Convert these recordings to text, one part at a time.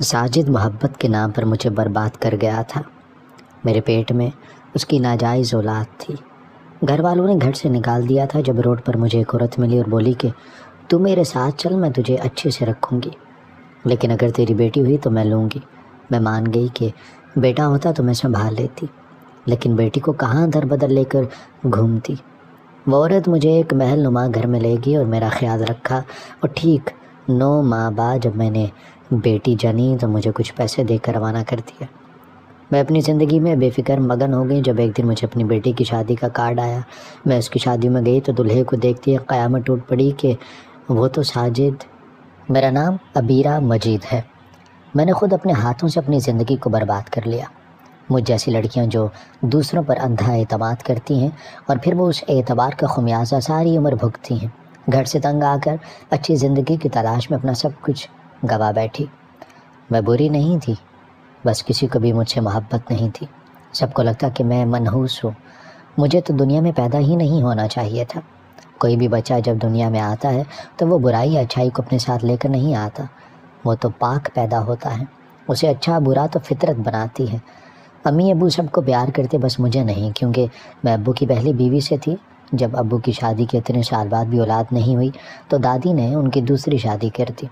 ساجد محبت کے نام پر مجھے برباد کر گیا تھا۔ میرے پیٹ میں اس کی ناجائز اولاد تھی۔ گھر والوں نے گھر سے نکال دیا تھا جب روڈ پر مجھے ایک عورت ملی اور بولی کہ تو میرے ساتھ چل، میں تجھے اچھے سے رکھوں گی، لیکن اگر تیری بیٹی ہوئی تو میں لوں گی۔ میں مان گئی کہ بیٹا ہوتا تو میں سنبھال لیتی، لیکن بیٹی کو کہاں در بدر لے کر گھومتی۔ وہ عورت مجھے ایک محل نما گھر میں لے گئی اور میرا خیال رکھا، اور ٹھیک 9 ماہ بعد جب میں نے بیٹی جنی تو مجھے کچھ پیسے دے کر روانہ کر دیا۔ میں اپنی زندگی میں بے فکر مگن ہو گئی جب ایک دن مجھے اپنی بیٹی کی شادی کا کارڈ آیا۔ میں اس کی شادی میں گئی تو دلہے کو دیکھتی قیامت ٹوٹ پڑی کہ وہ تو ساجد۔ میرا نام عبیرہ مجید ہے۔ میں نے خود اپنے ہاتھوں سے اپنی زندگی کو برباد کر لیا۔ مجھ جیسی لڑکیاں جو دوسروں پر اندھا اعتماد کرتی ہیں اور پھر وہ اس اعتبار کا خمیازہ ساری عمر بھگتتی ہیں، گھر سے تنگ آ کر اچھی زندگی کی تلاش میں اپنا سب کچھ گوا بیٹھی۔ میں بری نہیں تھی، بس کسی کو بھی مجھ سے محبت نہیں تھی۔ سب کو لگتا کہ میں منحوس ہوں۔ مجھے تو دنیا میں پیدا ہی نہیں ہونا چاہیے تھا۔ کوئی بھی بچہ جب دنیا میں آتا ہے تو وہ برائی یا اچھائی کو اپنے ساتھ لے کر نہیں آتا، وہ تو پاک پیدا ہوتا ہے۔ اسے اچھا برا تو فطرت بناتی ہے۔ امی ابو سب کو پیار کرتے، بس مجھے نہیں، کیونکہ میں ابو کی پہلی بیوی سے تھی۔ جب ابو کی شادی کے اتنے سال بعد بھی اولاد نہیں ہوئی تو دادی نے ان کی دوسری شادی کر دی۔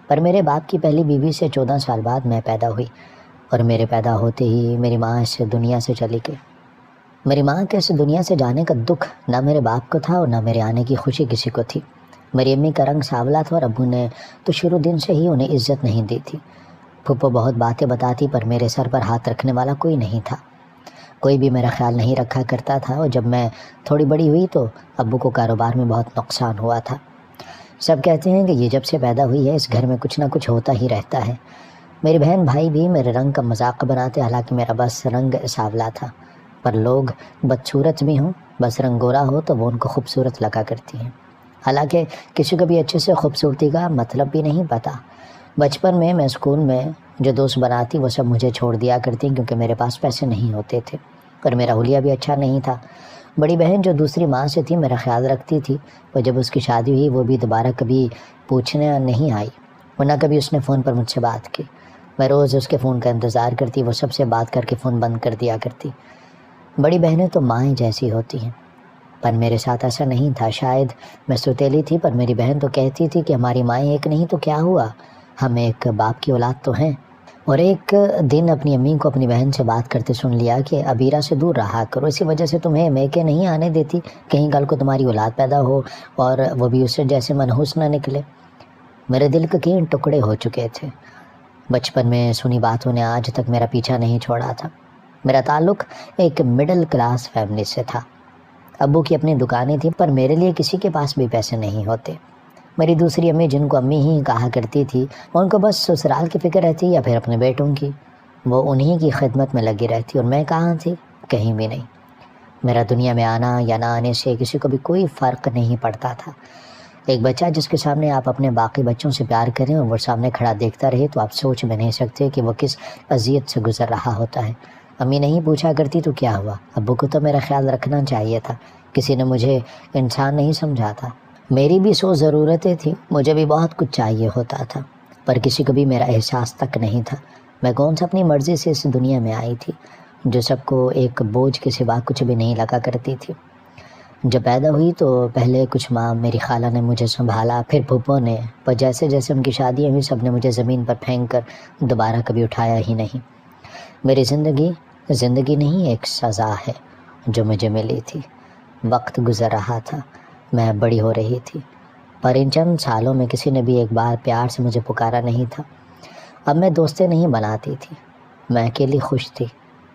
پر میرے باپ کی پہلی بیوی سے 14 سال بعد میں پیدا ہوئی، اور میرے پیدا ہوتے ہی میری ماں اس دنیا سے چلی گئی۔ میری ماں کے اس دنیا سے جانے کا دکھ نہ میرے باپ کو تھا اور نہ میرے آنے کی خوشی کسی کو تھی۔ میری امی کا رنگ سانولا تھا اور ابو نے تو شروع دن سے ہی انہیں عزت نہیں دی تھی۔ پھپھو بہت باتیں بتاتی پر میرے سر پر ہاتھ رکھنے والا کوئی نہیں تھا۔ کوئی بھی میرا خیال نہیں رکھا کرتا تھا، اور جب میں تھوڑی بڑی ہوئی تو ابو کو کاروبار میں بہت نقصان ہوا تھا۔ سب کہتے ہیں کہ یہ جب سے پیدا ہوئی ہے اس گھر میں کچھ نہ کچھ ہوتا ہی رہتا ہے۔ میری بہن بھائی بھی میرے رنگ کا مذاق بناتے، حالانکہ میرا بس رنگ سانولا تھا، پر لوگ بدصورت بھی ہوں، بس رنگ گورا ہو تو وہ ان کو خوبصورت لگا کرتی ہیں، حالانکہ کسی کو بھی اچھے سے خوبصورتی کا مطلب بھی نہیں پتہ۔ بچپن میں اسکول میں جو دوست بناتی وہ سب مجھے چھوڑ دیا کرتی کیونکہ میرے پاس پیسے نہیں ہوتے تھے اور میرا حلیہ بھی اچھا نہیں تھا۔ بڑی بہن جو دوسری ماں سے تھی میرا خیال رکھتی تھی، اور جب اس کی شادی ہوئی وہ بھی دوبارہ کبھی پوچھنے نہیں آئی، ورنہ کبھی اس نے فون پر مجھ سے بات کی۔ میں روز اس کے فون کا انتظار کرتی، وہ سب سے بات کر کے فون بند کر دیا کرتی۔ بڑی بہنیں تو مائیں جیسی ہوتی ہیں، پر میرے ساتھ ایسا نہیں تھا۔ شاید میں سوتیلی تھی، پر میری بہن تو کہتی تھی کہ ہماری مائیں ایک نہیں تو کیا ہوا، ہم ایک باپ کی اولاد تو ہیں۔ اور ایک دن اپنی امی کو اپنی بہن سے بات کرتے سن لیا کہ عبیرہ سے دور رہا کرو، اسی وجہ سے تمہیں میکے نہیں آنے دیتی، کہیں کل کو تمہاری اولاد پیدا ہو اور وہ بھی اس سے جیسے منحوس نہ نکلے۔ میرے دل کے کئی ٹکڑے ہو چکے تھے۔ بچپن میں سنی باتوں نے آج تک میرا پیچھا نہیں چھوڑا تھا۔ میرا تعلق ایک مڈل کلاس فیملی سے تھا۔ ابو کی اپنی دکانیں تھیں، پر میرے لیے کسی کے پاس بھی پیسے نہیں ہوتے۔ میری دوسری امی، جن کو امی ہی کہا کرتی تھی، ان کو بس سسرال کی فکر رہتی یا پھر اپنے بیٹوں کی۔ وہ انہی کی خدمت میں لگی رہتی، اور میں کہاں تھی؟ کہیں بھی نہیں۔ میرا دنیا میں آنا یا نہ آنے سے کسی کو بھی کوئی فرق نہیں پڑتا تھا۔ ایک بچہ جس کے سامنے آپ اپنے باقی بچوں سے پیار کریں اور وہ سامنے کھڑا دیکھتا رہے تو آپ سوچ بھی نہیں سکتے کہ وہ کس اذیت سے گزر رہا ہوتا ہے۔ امی نہیں پوچھا کرتی تو کیا ہوا، ابو کو تو میرا خیال رکھنا چاہیے تھا، کسی نے مجھے انسان نہیں سمجھا تھا۔ میری بھی 100 ضرورتیں تھیں، مجھے بھی بہت کچھ چاہیے ہوتا تھا، پر کسی کو بھی میرا احساس تک نہیں تھا۔ میں کون سا اپنی مرضی سے اس دنیا میں آئی تھی جو سب کو ایک بوجھ کے سوا کچھ بھی نہیں لگا کرتی تھی۔ جب پیدا ہوئی تو پہلے کچھ ماہ میری خالہ نے مجھے سنبھالا، پھر پھپھو نے، پر جیسے جیسے ان کی شادیاں ہوئی سب نے مجھے زمین پر پھینک کر دوبارہ کبھی اٹھایا ہی نہیں۔ میری زندگی نہیں ایک سزا ہے جو مجھے ملی تھی۔ وقت گزر رہا تھا، میں بڑی ہو رہی تھی، پر ان چند سالوں میں کسی نے بھی ایک بار پیار سے مجھے پکارا نہیں تھا۔ اب میں دوستیں نہیں بناتی تھی، میں اکیلی خوش تھی،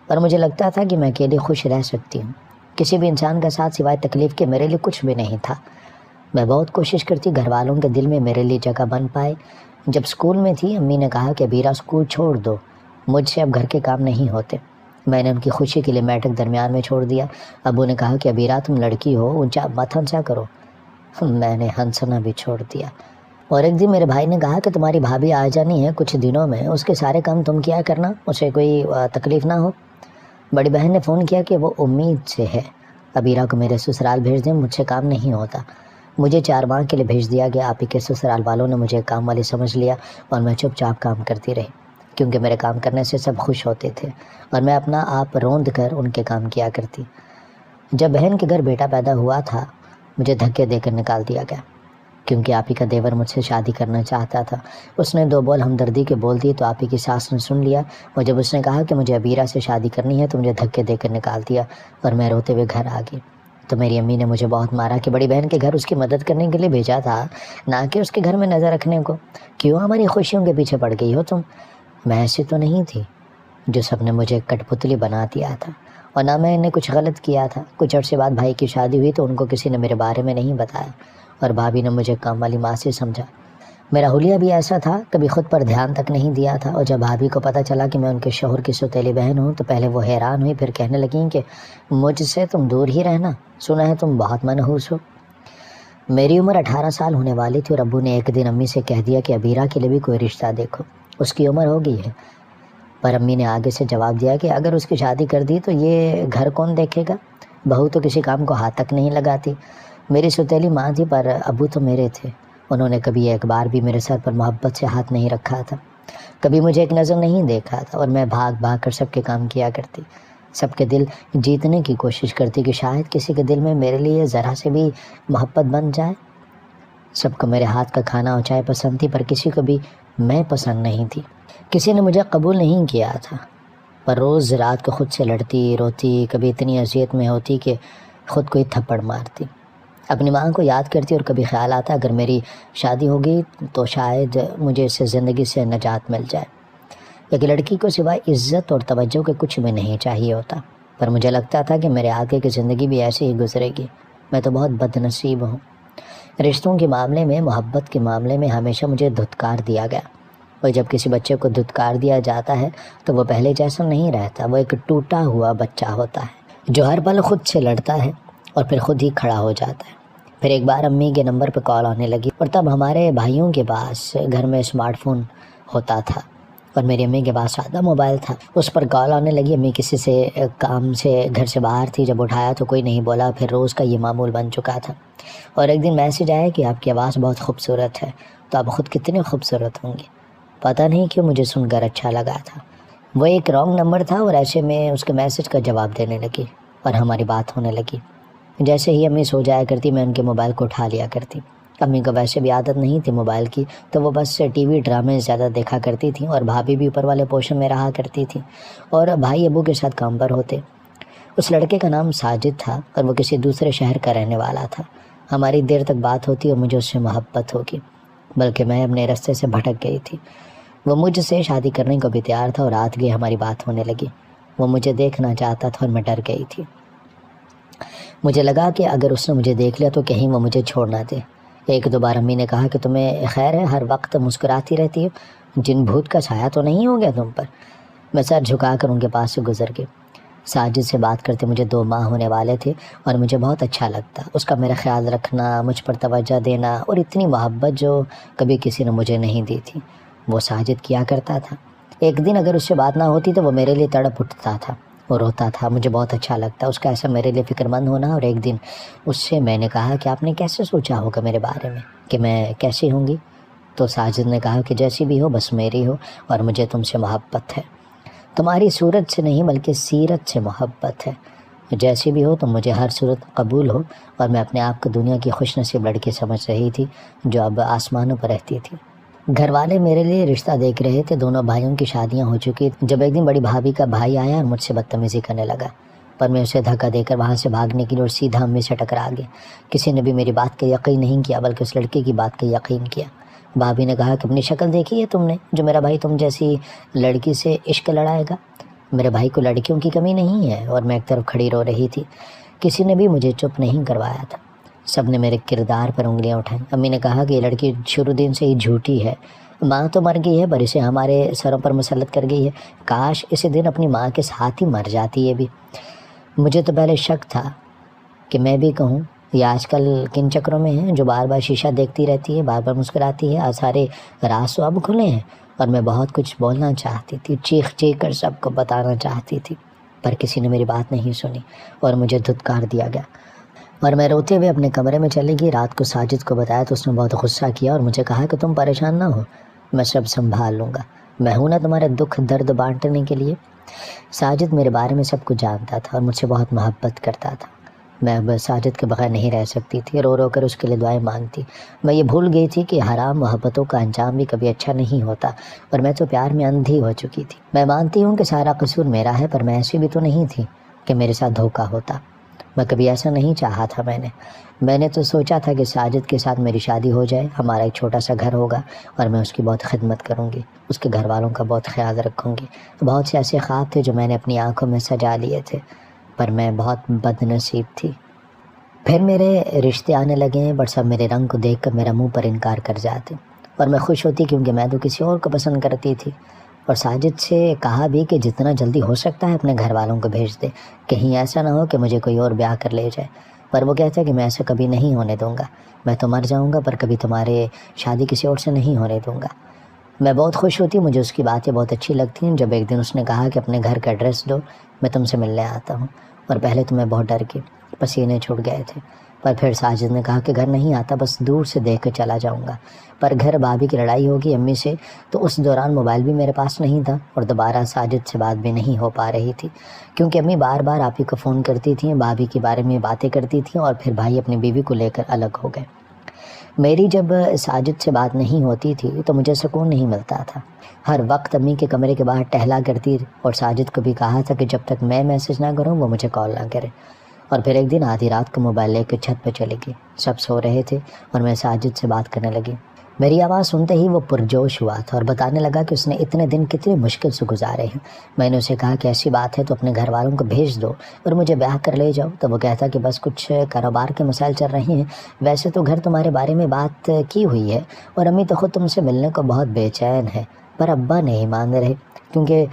پر مجھے لگتا تھا کہ میں اکیلی خوش رہ سکتی ہوں۔ کسی بھی انسان کا ساتھ سوائے تکلیف کے میرے لیے کچھ بھی نہیں تھا۔ میں بہت کوشش کرتی گھر والوں کے دل میں میرے لیے جگہ بن پائے۔ جب اسکول میں تھی امی نے کہا کہ عبیرہ اسکول چھوڑ دو، مجھ سے اب گھر کے کام نہیں ہوتے۔ میں نے ان کی خوشی کے لیے میٹرک درمیان میں چھوڑ دیا۔ ابو نے کہا کہ عبیرہ تم لڑکی ہو، اونچا مت ہنسا کرو۔ میں نے ہنسنا بھی چھوڑ دیا۔ اور ایک دن میرے بھائی نے کہا کہ تمہاری بھابھی آ جانی ہے کچھ دنوں میں، اس کے سارے کام تم کیا کرنا، اسے کوئی تکلیف نہ ہو۔ بڑی بہن نے فون کیا کہ وہ امید سے ہے عبیرہ کو میرے سسرال بھیج دیں، مجھ سے کام نہیں ہوتا۔ مجھے 4 ماہ کے لیے بھیج دیا گیا۔ آپ ہی کے سسرال والوں نے مجھے کام والی سمجھ لیا اور میں چپ چاپ کام کرتی رہی۔ کیونکہ میرے کام کرنے سے سب خوش ہوتے تھے اور میں اپنا آپ روند کر ان کے کام کیا کرتی۔ جب بہن کے گھر بیٹا پیدا ہوا تھا مجھے دھکے دے کر نکال دیا گیا، کیونکہ آپی کا دیور مجھ سے شادی کرنا چاہتا تھا۔ اس نے 2 بول ہمدردی کے بول دیے تو آپی کی ساس نے سن لیا، اور جب اس نے کہا کہ مجھے عبیرہ سے شادی کرنی ہے تو مجھے دھکے دے کر نکال دیا اور میں روتے ہوئے گھر آ گئی۔ تو میری امی نے مجھے بہت مارا کہ بڑی بہن کے گھر اس کی مدد کرنے کے لیے بھیجا تھا، نہ کہ اس کے گھر میں نظر رکھنے کو، کیوں ہماری خوشیوں کے پیچھے پڑ گئی ہو تم؟ میں ایسی تو نہیں تھی جو سب نے مجھے کٹ پتلی بنا دیا تھا، اور نہ میں نے کچھ غلط کیا تھا۔ کچھ عرصے بعد بھائی کی شادی ہوئی تو ان کو کسی نے میرے بارے میں نہیں بتایا اور بھابھی نے مجھے کام والی ماں سے سمجھا۔ میرا حلیہ بھی ایسا تھا، کبھی خود پر دھیان تک نہیں دیا تھا، اور جب بھابھی کو پتہ چلا کہ میں ان کے شوہر کی سوتیلی بہن ہوں تو پہلے وہ حیران ہوئی، پھر کہنے لگیں کہ مجھ سے تم دور ہی رہنا، سنا ہے تم بہت منحوس ہو۔ میری عمر 18 سال ہونے والی تھی اور ابو نے ایک دن امی سے کہہ دیا کہ عبیرہ کے لیے بھی کوئی رشتہ دیکھو، اس کی عمر ہو گئی ہے۔ پر امی نے آگے سے جواب دیا کہ اگر اس کی شادی کر دی تو یہ گھر کون دیکھے گا؟ بہو تو کسی کام کو ہاتھ تک نہیں لگاتی۔ میری سوتیلی ماں تھی پر ابو تو میرے تھے، انہوں نے کبھی ایک بار بھی میرے سر پر محبت سے ہاتھ نہیں رکھا تھا، کبھی مجھے ایک نظر نہیں دیکھا تھا، اور میں بھاگ بھاگ کر سب کے کام کیا کرتی، سب کے دل جیتنے کی کوشش کرتی کہ شاید کسی کے دل میں میرے لیے ذرا سے بھی محبت بن جائے۔ سب کو میرے ہاتھ کا کھانا اور چائے پسند تھی پر کسی کو بھی میں پسند نہیں تھی، کسی نے مجھے قبول نہیں کیا تھا، پر روز رات کو خود سے لڑتی روتی، کبھی اتنی اذیت میں ہوتی کہ خود کو ہی تھپڑ مارتی، اپنی ماں کو یاد کرتی، اور کبھی خیال آتا اگر میری شادی ہوگی تو شاید مجھے اس سے زندگی سے نجات مل جائے۔ ایک لڑکی کو سوائے عزت اور توجہ کے کچھ بھی نہیں چاہیے ہوتا، پر مجھے لگتا تھا کہ میرے آگے کی زندگی بھی ایسے ہی گزرے گی، میں تو بہت بد نصیب ہوں۔ رشتوں کے معاملے میں، محبت کے معاملے میں ہمیشہ مجھے دھتکار دیا گیا، اور جب کسی بچے کو دھتکار دیا جاتا ہے تو وہ پہلے جیسا نہیں رہتا، وہ ایک ٹوٹا ہوا بچہ ہوتا ہے جو ہر پل خود سے لڑتا ہے اور پھر خود ہی کھڑا ہو جاتا ہے۔ پھر ایک بار امی کے نمبر پہ کال آنے لگی، اور تب ہمارے بھائیوں کے پاس گھر میں اسمارٹ فون ہوتا تھا اور میری امی کے پاس سادہ موبائل تھا۔ اس پر کال آنے لگی، امی کسی سے کام سے گھر سے باہر تھی، جب اٹھایا تو کوئی نہیں بولا، پھر روز کا یہ معمول بن چکا تھا۔ اور ایک دن میسیج آیا کہ آپ کی آواز بہت خوبصورت ہے، تو آپ خود کتنے خوبصورت ہوں گے۔ پتہ نہیں کیوں مجھے سن کر اچھا لگا تھا، وہ ایک رانگ نمبر تھا، اور ایسے میں اس کے میسیج کا جواب دینے لگی اور ہماری بات ہونے لگی۔ جیسے ہی امی سو جایا کرتی میں ان کے موبائل کو اٹھا لیا کرتی، امی کو ویسے بھی عادت نہیں تھی موبائل کی، تو وہ بس ٹی وی ڈرامے زیادہ دیکھا کرتی تھیں، اور بھابھی بھی اوپر والے پورشن میں رہا کرتی تھی، اور بھائی ابو کے ساتھ کام پر ہوتے۔ اس لڑکے کا نام ساجد تھا اور وہ کسی دوسرے شہر کا رہنے والا تھا۔ ہماری دیر تک بات ہوتی اور مجھے اس سے محبت ہوگی، بلکہ میں اپنے راستے سے بھٹک گئی تھی۔ وہ مجھ سے شادی کرنے کو بھی تیار تھا، اور رات گئے ہماری بات ہونے لگی۔ وہ مجھے دیکھنا چاہتا تھا اور میں ڈر گئی تھی، مجھے لگا کہ اگر اس نے مجھے دیکھ لیا تو کہیں وہ مجھے چھوڑ نہ دے۔ ایک دو بار امی نے کہا کہ تمہیں خیر ہے، ہر وقت مسکراتی رہتی ہو، جن بھوت کا سایہ تو نہیں ہو گیا تم پر؟ میں سر جھکا کر ان کے پاس سے گزر گئی۔ ساجد سے بات کرتے مجھے 2 ماہ ہونے والے تھے اور مجھے بہت اچھا لگتا، اس کا میرا خیال رکھنا، مجھ پر توجہ دینا، اور اتنی محبت جو کبھی کسی نے مجھے نہیں دی تھی وہ ساجد کیا کرتا تھا۔ ایک دن اگر اس سے بات نہ ہوتی تو وہ میرے لیے تڑپ اٹھتا تھا، وہ روتا تھا، مجھے بہت اچھا لگتا اس کا ایسا میرے لیے فکر مند ہونا۔ اور ایک دن اس سے میں نے کہا کہ آپ نے کیسے سوچا ہوگا میرے بارے میں کہ میں کیسی ہوں گی؟ تو ساجد نے کہا کہ جیسی بھی ہو بس میری ہو، اور مجھے تم سے محبت ہے، تمہاری صورت سے نہیں بلکہ سیرت سے محبت ہے، جیسی بھی ہو تم مجھے ہر صورت قبول ہو۔ اور میں اپنے آپ کو دنیا کی خوش نصیب لڑکی سمجھ رہی تھی جو اب آسمانوں پر رہتی تھی۔ گھر والے میرے لیے رشتہ دیکھ رہے تھے، دونوں بھائیوں کی شادیاں ہو چکی، جب ایک دن بڑی بھابھی کا بھائی آیا اور مجھ سے بدتمیزی کرنے لگا، پر میں اسے دھکا دے کر وہاں سے بھاگنے کے لیے اور سیدھا امی سے ٹکرا گیا۔ کسی نے بھی میری بات کا یقین نہیں کیا بلکہ اس لڑکی کی بات کا یقین کیا۔ بھابھی نے کہا کہ اپنی شکل دیکھی ہے تم نے جو میرا بھائی تم جیسی لڑکی سے عشق لڑائے گا؟ میرے بھائی کو لڑکیوں کی کمی نہیں ہے۔ اور میں ایک طرف کھڑی رو رہی تھی، کسی نے بھی مجھے چپ نہیں کروایا تھا، سب نے میرے کردار پر انگلیاں اٹھائیں۔ امی نے کہا کہ یہ لڑکی شروع دن سے ہی جھوٹی ہے، ماں تو مر گئی ہے پر اسے ہمارے سروں پر مسلط کر گئی ہے، کاش اسی دن اپنی ماں کے ساتھ ہی مر جاتی ہے بھی۔ مجھے تو پہلے شک تھا کہ میں بھی کہوں یہ آج کل کن چکروں میں ہیں جو بار بار شیشہ دیکھتی رہتی ہے، بار بار مسکراتی ہے، سارے راز تو اب کھلے ہیں۔ اور میں بہت کچھ بولنا چاہتی تھی، چیخ چیخ کر سب کو بتانا چاہتی تھی، پر کسی نے میری بات نہیں سنی اور مجھے دھتکار دیا گیا، اور میں روتے ہوئے اپنے کمرے میں چلی گئی۔ رات کو ساجد کو بتایا تو اس نے بہت غصہ کیا اور مجھے کہا کہ تم پریشان نہ ہو، میں سب سنبھال لوں گا۔ میں ہوں نا تمہارا دکھ درد بانٹنے کے لیے۔ ساجد میرے بارے میں سب کچھ جانتا تھا اور مجھ سے بہت محبت کرتا تھا۔ میں اب ساجد کے بغیر نہیں رہ سکتی تھی، رو رو کر اس کے لیے دعائیں مانگتی۔ میں یہ بھول گئی تھی کہ حرام محبتوں کا انجام بھی کبھی اچھا نہیں ہوتا، اور میں تو پیار میں اندھی ہو چکی تھی۔ میں مانتی ہوں کہ سارا قصور میرا ہے، پر میں ایسی بھی تو نہیں تھی کہ میرے ساتھ دھوکہ ہوتا۔ میں کبھی ایسا نہیں چاہا تھا۔ میں نے تو سوچا تھا کہ ساجد کے ساتھ میری شادی ہو جائے، ہمارا ایک چھوٹا سا گھر ہوگا اور میں اس کی بہت خدمت کروں گی، اس کے گھر والوں کا بہت خیال رکھوں گی۔ بہت سے ایسے خواب تھے جو میں نے اپنی آنکھوں میں سجا لیے تھے، پر میں بہت بد نصیب تھی۔ پھر میرے رشتے آنے لگے، پر سب میرے رنگ کو دیکھ کر میرا منہ پر انکار کر جاتے، اور میں خوش ہوتی کیونکہ میں تو کسی اور کو پسند کرتی تھی۔ اور ساجد سے کہا بھی کہ جتنا جلدی ہو سکتا ہے اپنے گھر والوں کو بھیج دے، کہیں ایسا نہ ہو کہ مجھے کوئی اور بیاہ کر لے جائے۔ پر وہ کہتا ہے کہ میں ایسا کبھی نہیں ہونے دوں گا، میں تو مر جاؤں گا پر کبھی تمہارے شادی کسی اور سے نہیں ہونے دوں گا۔ میں بہت خوش ہوتی، مجھے اس کی باتیں بہت اچھی لگتی ہیں۔ جب ایک دن اس نے کہا کہ اپنے گھر کا ایڈریس دو، میں تم سے ملنے آتا ہوں، اور پہلے تو میں بہت ڈر گئی، پسینے چھوٹ گئے تھے۔ پر پھر ساجد نے کہا کہ گھر نہیں آتا، بس دور سے دیکھ کر چلا جاؤں گا۔ پر گھر بھابھی کی لڑائی ہوگی امی سے، تو اس دوران موبائل بھی میرے پاس نہیں تھا، اور دوبارہ ساجد سے بات بھی نہیں ہو پا رہی تھی، کیونکہ امی بار بار آپ ہی کو فون کرتی تھیں، بھابھی کے بارے میں باتیں کرتی تھیں، اور پھر بھائی اپنی بیوی کو لے کر الگ ہو گئے۔ میری جب ساجد سے بات نہیں ہوتی تھی تو مجھے سکون نہیں ملتا تھا۔ ہر وقت امی کے کمرے کے باہر ٹہلا کرتی، اور ساجد کو بھی کہا تھا کہ جب تک میں میسج نہ کروں وہ مجھے کال نہ کرے۔ اور پھر ایک دن آدھی رات کو موبائل لے کے چھت پہ چلی گئی، سب سو رہے تھے اور میں ساجد سے بات کرنے لگی۔ میری آواز سنتے ہی وہ پرجوش ہوا تھا اور بتانے لگا کہ اس نے اتنے دن کتنی مشکل سے گزارے ہیں۔ میں نے اسے کہا کہ ایسی بات ہے تو اپنے گھر والوں کو بھیج دو اور مجھے بیاہ کر لے جاؤ، تو وہ کہتا کہ بس کچھ کاروبار کے مسائل چل رہے ہیں، ویسے تو گھر تمہارے بارے میں بات کی ہوئی ہے، اور امی تو خود تم سے ملنے کو بہت بے چین ہے، پر ابا نہیں مان رہے، کیونکہ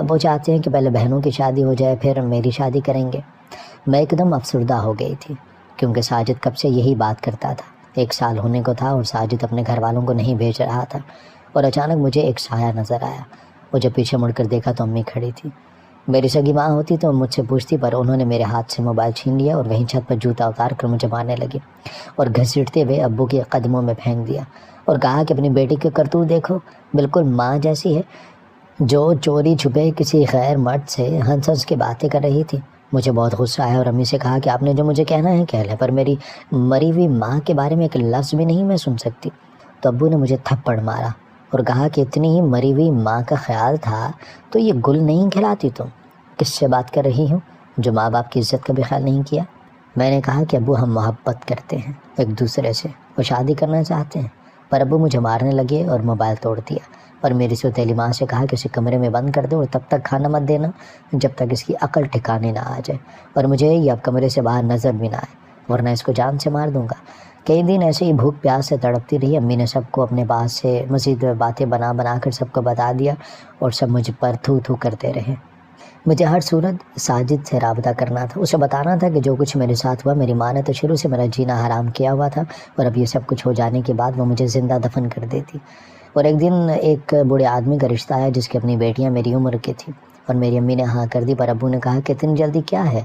وہ چاہتے ہیں کہ پہلے بہنوں کی شادی ہو جائے پھر میری شادی کریں گے۔ میں ایک دم افسردہ ہو گئی تھی، کیونکہ ساجد کب سے یہی بات کرتا تھا۔ 1 سال ہونے کو تھا اور ساجد اپنے گھر والوں کو نہیں بھیج رہا تھا، اور اچانک مجھے ایک سایہ نظر آیا۔ مجھے پیچھے مڑ کر دیکھا تو امی کھڑی تھی۔ میری سگی ماں ہوتی تو مجھ سے پوچھتی، پر انہوں نے میرے ہاتھ سے موبائل چھین لیا اور وہیں چھت پر جوتا اتار کر مجھے مارنے لگی، اور گھسیٹتے ہوئے ابو کے قدموں میں پھینک دیا، اور کہا کہ اپنی بیٹی کے کرتوت دیکھو، بالکل ماں جیسی ہے، جو چوری چھپے کسی غیر مرد سے ہنس ہنس کے باتیں کر رہی تھی۔ مجھے بہت غصہ آیا اور امی سے کہا کہ آپ نے جو مجھے کہنا ہے کہہ لیں، پر میری مری ہوئی ماں کے بارے میں ایک لفظ بھی نہیں میں سن سکتی۔ تو ابو نے مجھے تھپڑ مارا اور کہا کہ اتنی ہی مری ہوئی ماں کا خیال تھا تو یہ گل نہیں کھلاتی تم، کس سے بات کر رہی ہوں جو ماں باپ کی عزت کا بھی خیال نہیں کیا۔ میں نے کہا کہ ابو ہم محبت کرتے ہیں ایک دوسرے سے، وہ شادی کرنا چاہتے ہیں، پر ابو مجھے مارنے لگے اور موبائل توڑ دیا، اور میری سوتیلی ماں سے کہا کہ اسے کمرے میں بند کر دو اور تب تک کھانا مت دینا جب تک اس کی عقل ٹھکانے نہ آ جائے، اور مجھے یہ اب کمرے سے باہر نظر بھی نہ آئے، ورنہ اس کو جان سے مار دوں گا۔ کئی دن ایسے ہی بھوک پیاس سے تڑپتی رہی۔ امی نے سب کو اپنے پاس سے مزید باتیں بنا کر سب کو بتا دیا، اور سب مجھ پر تھو تھو کرتے رہے۔ مجھے ہر صورت ساجد سے رابطہ کرنا تھا، اسے بتانا تھا کہ جو کچھ میرے ساتھ ہوا میری ماں نے تو شروع سے میرا جینا حرام کیا ہوا تھا، اور اب یہ سب کچھ ہو جانے کے بعد وہ مجھے زندہ دفن کر دیتی۔ اور ایک دن ایک بوڑھے آدمی کا رشتہ آیا جس کی اپنی بیٹیاں میری عمر کی تھیں، اور میری امی نے ہاں کر دی، پر ابو نے کہا کہ اتنی جلدی کیا ہے،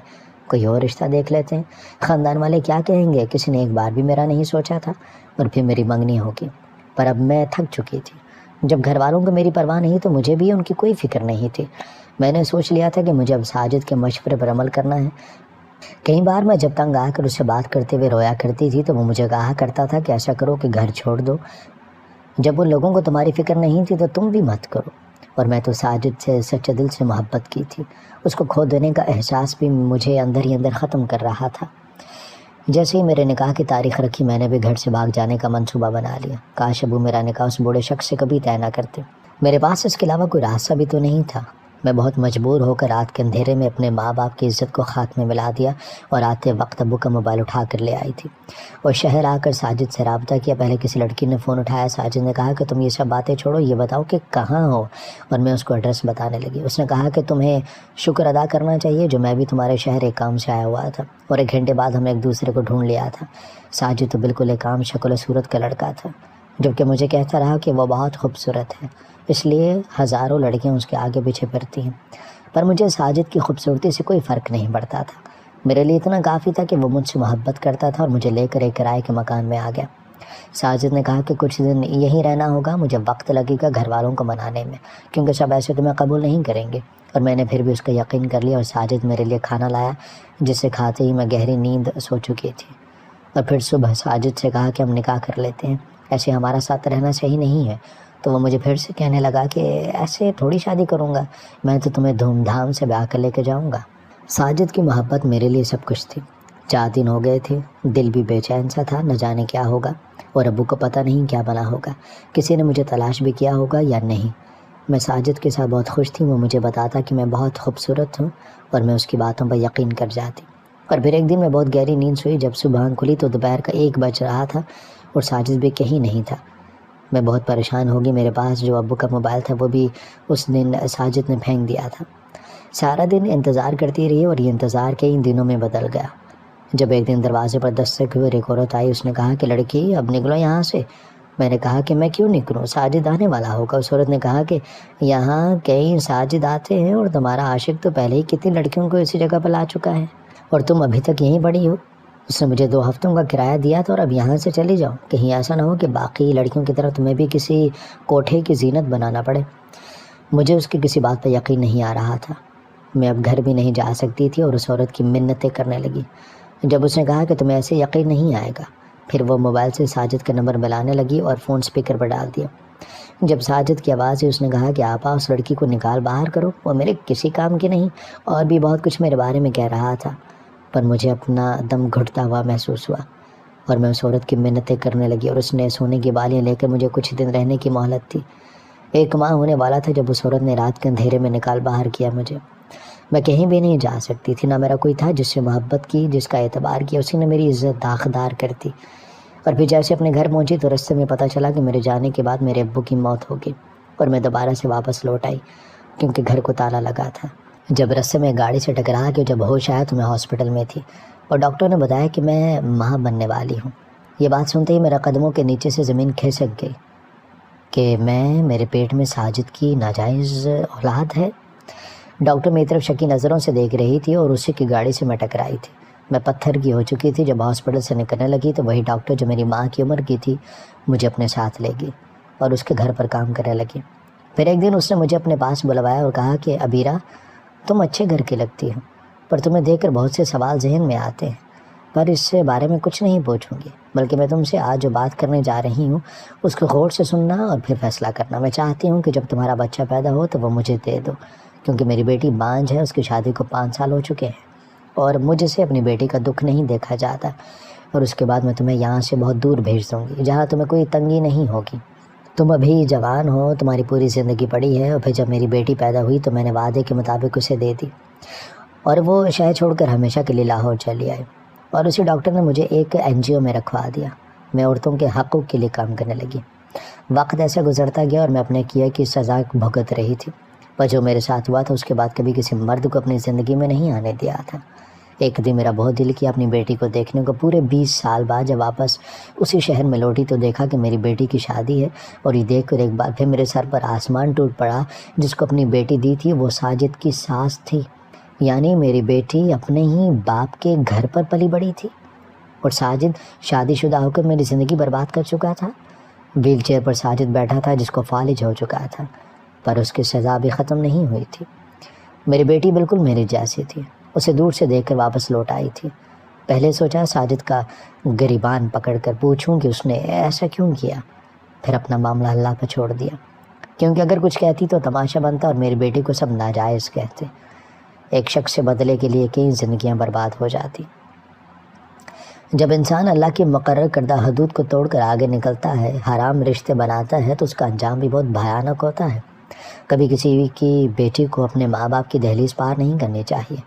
کوئی اور رشتہ دیکھ لیتے ہیں، خاندان والے کیا کہیں گے، کسی نے ایک بار بھی میرا نہیں سوچا تھا، اور پھر میری منگنی ہوگی۔ پر اب میں تھک چکی تھی، جب گھر والوں کو میری پرواہ نہیں تو مجھے بھی ان کی کوئی فکر نہیں تھی۔ میں نے سوچ لیا تھا کہ مجھے اب ساجد کے مشورے پر عمل کرنا ہے۔ کئی بار میں جب تنگ آ کر اس سے بات کرتے ہوئے رویا کرتی تھی تو وہ مجھے کہا کرتا تھا کہ ایسا کرو کہ گھر چھوڑ دو، جب ان لوگوں کو تمہاری فکر نہیں تھی تو تم بھی مت کرو۔ اور میں تو ساجد سے سچے دل سے محبت کی تھی، اس کو کھو دینے کا احساس بھی مجھے اندر ہی اندر ختم کر رہا تھا۔ جیسے ہی میرے نکاح کی تاریخ رکھی میں نے بھی گھر سے بھاگ جانے کا منصوبہ بنا لیا۔ کاش ابو میرا نکاح اس بوڑھے شخص سے کبھی طے نہ کرتے۔ میرے پاس اس کے علاوہ کوئی راستہ بھی تو نہیں تھا۔ میں بہت مجبور ہو کر رات کے اندھیرے میں اپنے ماں باپ کی عزت کو خاک میں ملا دیا، اور آتے وقت ابو کا موبائل اٹھا کر لے آئی تھی، اور شہر آ کر ساجد سے رابطہ کیا۔ پہلے کسی لڑکی نے فون اٹھایا، ساجد نے کہا کہ تم یہ سب باتیں چھوڑو، یہ بتاؤ کہ کہاں ہو، اور میں اس کو ایڈریس بتانے لگی۔ اس نے کہا کہ تمہیں شکر ادا کرنا چاہیے جو میں بھی تمہارے شہر ایک کام سے آیا ہوا تھا، اور 1 گھنٹے بعد ہم نے ایک دوسرے کو ڈھونڈ لیا تھا۔ ساجد تو بالکل ایک عام شکل و صورت کا لڑکا تھا، جبکہ مجھے کہتا رہا کہ وہ بہت خوبصورت ہے، اس لیے ہزاروں لڑکیاں اس کے آگے پیچھے پھرتی ہیں، پر مجھے ساجد کی خوبصورتی سے کوئی فرق نہیں پڑتا تھا۔ میرے لیے اتنا کافی تھا کہ وہ مجھ سے محبت کرتا تھا اور مجھے لے کر ایک کرائے کے مکان میں آ گیا۔ ساجد نے کہا کہ کچھ دن یہیں رہنا ہوگا، مجھے وقت لگے گا گھر والوں کو منانے میں، کیونکہ سب ایسے تمہیں قبول نہیں کریں گے۔ اور میں نے پھر بھی اس کا یقین کر لیا اور ساجد میرے لیے کھانا لایا، جسے کھاتے ہی میں گہری نیند سو چکی تھی۔ اور پھر صبح ساجد سے کہا کہ ہم نکاح کر لیتے ہیں، ایسے ہمارا ساتھ رہنا صحیح نہیں ہے۔ تو وہ مجھے پھر سے کہنے لگا کہ ایسے تھوڑی شادی کروں گا، میں تو تمہیں دھوم دھام سے بیاہ کر لے کے جاؤں گا۔ ساجد کی محبت میرے لیے سب کچھ تھی۔ 4 دن ہو گئے تھے، دل بھی بے چین سا تھا، نہ جانے کیا ہوگا، اور ابو کو پتہ نہیں کیا بنا ہوگا، کسی نے مجھے تلاش بھی کیا ہوگا یا نہیں۔ میں ساجد کے ساتھ بہت خوش تھی، وہ مجھے بتاتا کہ میں بہت خوبصورت ہوں اور میں اس کی باتوں پر یقین کر جاتی۔ اور پھر ایک دن میں بہت گہری نیند سوئی، جب صبح آنکھ کھلی تو دوپہر کا 1 بج رہا تھا اور ساجد بھی کہیں نہیں تھا۔ میں بہت پریشان ہوگی، میرے پاس جو ابو کا موبائل تھا وہ بھی اس دن ساجد نے پھینک دیا تھا۔ سارا دن انتظار کرتی رہی اور یہ انتظار کئی دنوں میں بدل گیا۔ جب ایک دن دروازے پر دستک ہوئے ایک عورت آئی، اس نے کہا کہ لڑکی اب نکلو یہاں سے۔ میں نے کہا کہ میں کیوں نکلوں، ساجد آنے والا ہوگا۔ اس عورت نے کہا کہ یہاں کئی ساجد آتے ہیں اور تمہارا عاشق تو پہلے ہی کتنی لڑکیوں کو اسی جگہ پر لا چکا ہے اور تم ابھی تک یہیں پڑی ہو۔ اس نے مجھے 2 ہفتوں کا کرایہ دیا تھا اور اب یہاں سے چلی جاؤ، کہیں ایسا نہ ہو کہ باقی لڑکیوں کی طرح تمہیں بھی کسی کوٹھے کی زینت بنانا پڑے۔ مجھے اس کی کسی بات پر یقین نہیں آ رہا تھا، میں اب گھر بھی نہیں جا سکتی تھی اور اس عورت کی منتیں کرنے لگی۔ جب اس نے کہا کہ تمہیں ایسے یقین نہیں آئے گا، پھر وہ موبائل سے ساجد کا نمبر ملانے لگی اور فون سپیکر پر ڈال دیا۔ جب ساجد کی آواز ہوئی، اس نے کہا کہ آپا اس لڑکی کو نکال باہر کرو، وہ میرے کسی کام کی نہیں، اور بھی بہت کچھ میرے بارے میں کہہ رہا تھا۔ پر مجھے اپنا دم گھٹتا ہوا محسوس ہوا اور میں اس عورت کی منتیں کرنے لگی اور اس نے سونے کی بالیاں لے کر مجھے کچھ دن رہنے کی مہلت تھی۔ 1 ماہ ہونے والا تھا جب اس عورت نے رات کے اندھیرے میں نکال باہر کیا مجھے۔ میں کہیں بھی نہیں جا سکتی تھی، نہ میرا کوئی تھا جس سے محبت کی، جس کا اعتبار کیا، اسی نے میری عزت داغدار کر دی۔ اور پھر جیسے اپنے گھر پہنچی تو رستے میں پتہ چلا کہ میرے جانے کے بعد میرے ابو کی موت ہوگی اور میں دوبارہ سے واپس لوٹ آئی کیونکہ گھر کو تالا لگا تھا۔ جب رستے میں گاڑی سے ٹکرا کے جب ہوش آیا تو میں ہاسپٹل میں تھی اور ڈاکٹر نے بتایا کہ میں ماں بننے والی ہوں۔ یہ بات سنتے ہی میرا قدموں کے نیچے سے زمین کھسک گئی کہ میرے پیٹ میں ساجد کی ناجائز اولاد ہے۔ ڈاکٹر میری طرف شکی نظروں سے دیکھ رہی تھی اور اسی کی گاڑی سے میں ٹکرائی تھی۔ میں پتھر کی ہو چکی تھی۔ جب ہاسپٹل سے نکلنے لگی تو وہی ڈاکٹر جو میری ماں کی عمر کی تھی مجھے اپنے ساتھ لے گئی اور اس کے گھر پر کام کرنے لگی۔ پھر ایک دن اس نے مجھے اپنے پاس بلوایا اور کہا کہ عبیرہ تم اچھے گھر کی لگتی ہو، پر تمہیں دیکھ کر بہت سے سوال ذہن میں آتے ہیں، پر اس سے بارے میں کچھ نہیں پوچھوں گی، بلکہ میں تم سے آج جو بات کرنے جا رہی ہوں اس کو غور سے سننا اور پھر فیصلہ کرنا۔ میں چاہتی ہوں کہ جب تمہارا بچہ پیدا ہو تو وہ مجھے دے دو، کیونکہ میری بیٹی بانجھ ہے، اس کی شادی کو 5 سال ہو چکے ہیں اور مجھ سے اپنی بیٹی کا دکھ نہیں دیکھا جاتا، اور اس کے بعد میں تمہیں یہاں سے بہت دور بھیج دوں گی جہاں تمہیں کوئی تنگی نہیں ہوگی۔ تم ابھی جوان ہو، تمہاری پوری زندگی پڑی ہے، اور پھر جب میری بیٹی پیدا ہوئی تو میں نے وعدے کے مطابق اسے دے دی اور وہ شہر چھوڑ کر ہمیشہ کے لیے لاہور چلی آئی، اور اسی ڈاکٹر نے مجھے ایک NGO میں رکھوا دیا۔ میں عورتوں کے حقوق کے لیے کام کرنے لگی۔ وقت ایسے گزرتا گیا اور میں اپنے کیا کی سزا بھگت رہی تھی، پر جو میرے ساتھ ہوا تھا اس کے بعد کبھی کسی مرد کو اپنی زندگی میں نہیں آنے دیا تھا۔ ایک دن میرا بہت دل کیا اپنی بیٹی کو دیکھنے کو۔ پورے 20 سال بعد جب واپس اسی شہر میں لوٹی تو دیکھا کہ میری بیٹی کی شادی ہے، اور یہ دیکھ کر ایک بار پھر میرے سر پر آسمان ٹوٹ پڑا۔ جس کو اپنی بیٹی دی تھی وہ ساجد کی ساس تھی، یعنی میری بیٹی اپنے ہی باپ کے گھر پر پلی بڑی تھی، اور ساجد شادی شدہ ہو کر میری زندگی برباد کر چکا تھا۔ ویل چیئر پر ساجد بیٹھا تھا جس کو فالج ہو چکا تھا، پر اس کی سزا بھی ختم نہیں ہوئی تھی۔ میری بیٹی بالکل میری جیسی تھی، اسے دور سے دیکھ کر واپس لوٹ آئی تھی۔ پہلے سوچا ساجد کا گریبان پکڑ کر پوچھوں کہ اس نے ایسا کیوں کیا، پھر اپنا معاملہ اللہ پہ چھوڑ دیا، کیونکہ اگر کچھ کہتی تو تماشا بنتا اور میری بیٹی کو سب ناجائز کہتے۔ ایک شخص سے بدلے کے لیے کئی زندگیاں برباد ہو جاتی۔ جب انسان اللہ کی مقرر کردہ حدود کو توڑ کر آگے نکلتا ہے، حرام رشتے بناتا ہے، تو اس کا انجام بھی بہت بھیانک ہوتا ہے۔ کبھی کسی کی بیٹی کو اپنے ماں باپ کی دہلیز پار نہیں کرنی چاہیے۔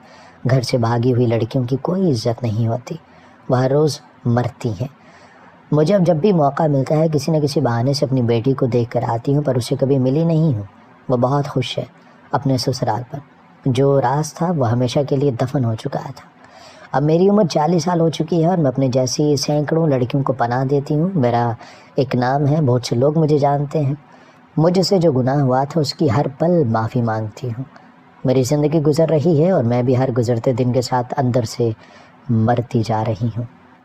گھر سے بھاگی ہوئی لڑکیوں کی کوئی عزت نہیں ہوتی، وہ ہر روز مرتی ہیں۔ مجھے اب جب بھی موقع ملتا ہے کسی نہ کسی بہانے سے اپنی بیٹی کو دیکھ کر آتی ہوں، پر اسے کبھی ملی نہیں ہوں۔ وہ بہت خوش ہے اپنے سسرال پر، جو راز تھا وہ ہمیشہ کے لیے دفن ہو چکا تھا۔ اب میری عمر 40 سال ہو چکی ہے اور میں اپنے جیسی سینکڑوں لڑکیوں کو پناہ دیتی ہوں۔ میرا ایک نام ہے، بہت سے لوگ مجھے جانتے ہیں۔ مجھ سے جو گناہ ہوا تھا اس کی ہر پل معافی مانگتی ہوں۔ میری زندگی گزر رہی ہے اور میں بھی ہر گزرتے دن کے ساتھ اندر سے مرتی جا رہی ہوں۔